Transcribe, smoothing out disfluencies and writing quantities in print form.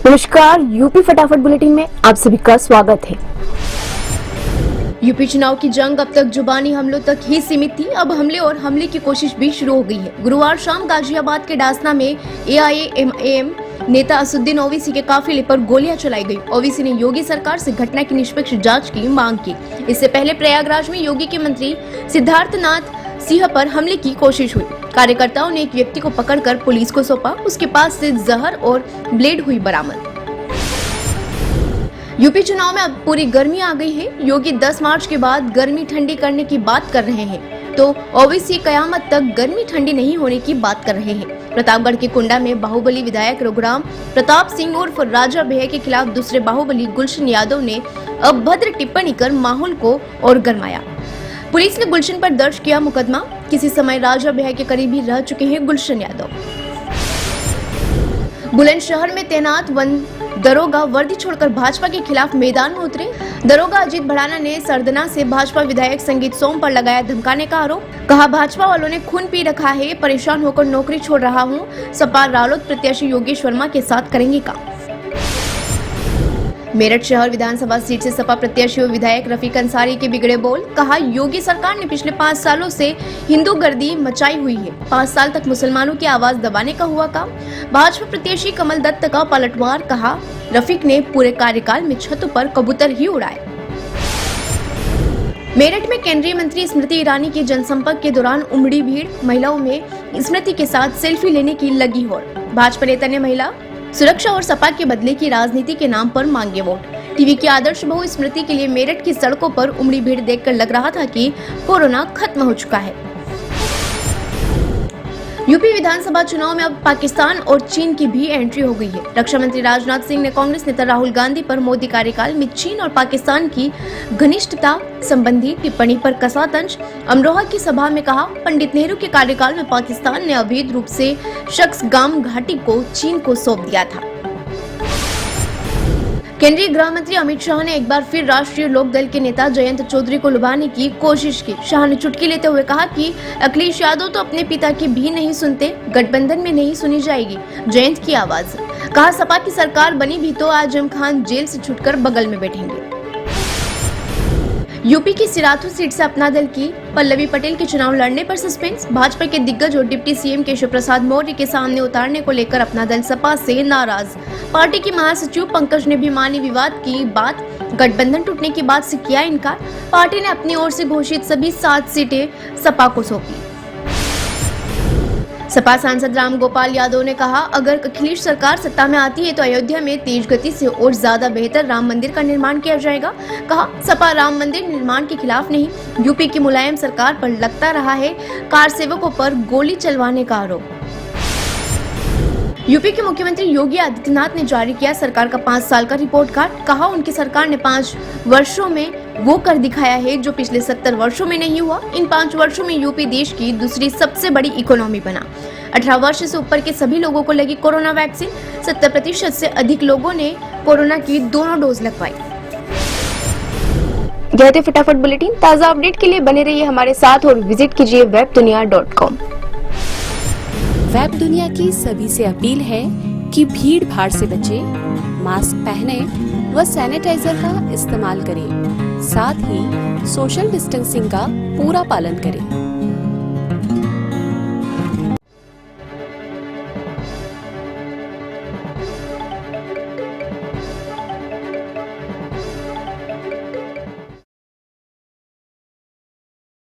नमस्कार, यूपी फटाफट बुलेटिन में आप सभी का स्वागत है। यूपी चुनाव की जंग अब तक जुबानी हमलों तक ही सीमित थी। अब हमले और हमले की कोशिश भी शुरू हो गई है। गुरुवार शाम गाजियाबाद के डासना में एआईएमआईएम नेता असुद्दीन ओवैसी के काफिले पर गोलियां चलाई गई। ओवैसी ने योगी सरकार से घटना की निष्पक्ष जांच की मांग की। इससे पहले प्रयागराज में योगी के मंत्री सिद्धार्थनाथ सिंह पर हमले की कोशिश हुई। कार्यकर्ताओं ने एक व्यक्ति को पकड़कर पुलिस को सौंपा। उसके पास से जहर और ब्लेड हुई बरामद। यूपी चुनाव में अब पूरी गर्मी आ गई है। योगी 10 मार्च के बाद गर्मी ठंडी करने की बात कर रहे हैं, तो ओवैसी कयामत तक गर्मी ठंडी नहीं होने की बात कर रहे हैं। प्रतापगढ़ के कुंडा में बाहुबली विधायक रघुराम प्रताप सिंह उर्फ राजा भैया के खिलाफ दूसरे बाहुबली गुलशन यादव ने अभद्र टिप्पणी कर माहौल को और गरमाया। पुलिस ने गुलशन पर दर्ज किया मुकदमा। किसी समय राजा भैया के करीबी रह चुके हैं गुलशन यादव। बुलंदशहर में तैनात वन दरोगा वर्दी छोड़कर भाजपा के खिलाफ मैदान में उतरे। दरोगा अजीत भड़ाना ने सरदना से भाजपा विधायक संगीत सोम पर लगाया धमकाने का आरोप। कहा, भाजपा वालों ने खून पी रखा है, परेशान होकर नौकरी छोड़ रहा हूं। सपा रालोद प्रत्याशी योगेश वर्मा के साथ करेंगे काम। मेरठ शहर विधानसभा सीट से सपा प्रत्याशी और विधायक रफीक अंसारी के बिगड़े बोल। कहा, योगी सरकार ने पिछले 5 सालों से हिंदू गर्दी मचाई हुई है। 5 साल तक मुसलमानों की आवाज दबाने का हुआ काम। भाजपा प्रत्याशी कमल दत्त का पलटवार। कहा, रफीक ने पूरे कार्यकाल में छतों पर कबूतर ही उड़ाए। मेरठ में केंद्रीय मंत्री स्मृति ईरानी की जनसंपर्क के दौरान उमड़ी भीड़। महिलाओं में स्मृति के साथ सेल्फी लेने की लगी होड़। भाजपा नेता ने महिला सुरक्षा और सपा के बदले की राजनीति के नाम पर मांगे वोट। टीवी की आदर्श बहू स्मृति के लिए मेरठ की सड़कों पर उमड़ी भीड़ देखकर लग रहा था कि कोरोना खत्म हो चुका है। यूपी विधानसभा चुनाव में अब पाकिस्तान और चीन की भी एंट्री हो गई है। रक्षा मंत्री राजनाथ सिंह ने कांग्रेस नेता राहुल गांधी पर मोदी कार्यकाल में चीन और पाकिस्तान की घनिष्ठता संबंधी टिप्पणी पर कसा तंज। अमरोहा की सभा में कहा, पंडित नेहरू के कार्यकाल में पाकिस्तान ने अवैध रूप से शक्सगाम घाटी को चीन को सौंप दिया था। केंद्रीय गृह मंत्री अमित शाह ने एक बार फिर राष्ट्रीय लोकदल के नेता जयंत चौधरी को लुभाने की कोशिश की। शाह ने चुटकी लेते हुए कहा कि अखिलेश यादव तो अपने पिता की भी नहीं सुनते, गठबंधन में नहीं सुनी जाएगी जयंत की आवाज। कहा, सपा की सरकार बनी भी तो आजम खान जेल से छूटकर बगल में बैठेंगे। यूपी की सिराथू सीट से अपना दल की पल्लवी पटेल के चुनाव लड़ने पर सस्पेंस। भाजपा के दिग्गज और डिप्टी सीएम केशव प्रसाद मौर्य के सामने उतारने को लेकर अपना दल सपा से नाराज। पार्टी के महासचिव पंकज ने भी मानी विवाद की बात। गठबंधन टूटने की बात से किया इनकार। पार्टी ने अपनी ओर से घोषित सभी 7 सीटें सपा को सौंपी। सपा सांसद राम गोपाल यादव ने कहा, अगर अखिलेश सरकार सत्ता में आती है तो अयोध्या में तेज गति से और ज्यादा बेहतर राम मंदिर का निर्माण किया जाएगा। कहा, सपा राम मंदिर निर्माण के खिलाफ नहीं। यूपी की मुलायम सरकार पर लगता रहा है कार सेवकों पर गोली चलवाने का आरोप। यूपी के मुख्यमंत्री योगी आदित्यनाथ ने जारी किया सरकार का 5 साल का रिपोर्ट कार्ड। कहा, उनकी सरकार ने 5 वर्षों में वो कर दिखाया है जो पिछले 70 वर्षों में नहीं हुआ। इन 5 वर्षों में यूपी देश की दूसरी सबसे बड़ी इकोनॉमी बना। 18 वर्ष से ऊपर के सभी लोगों को लगी कोरोना वैक्सीन। 70% से अधिक लोगों ने कोरोना की दोनों डोज लगवाई। यह थे फटाफट बुलेटिन। ताज़ा अपडेट के लिए बने रहिए हमारे साथ और विजिट कीजिए webdunia.com। वेब दुनिया की सभी से अपील है कि भीड़ भाड़ से बचें, मास्क पहने व सैनिटाइजर का इस्तेमाल करें। साथ ही सोशल डिस्टेंसिंग का पूरा पालन करें।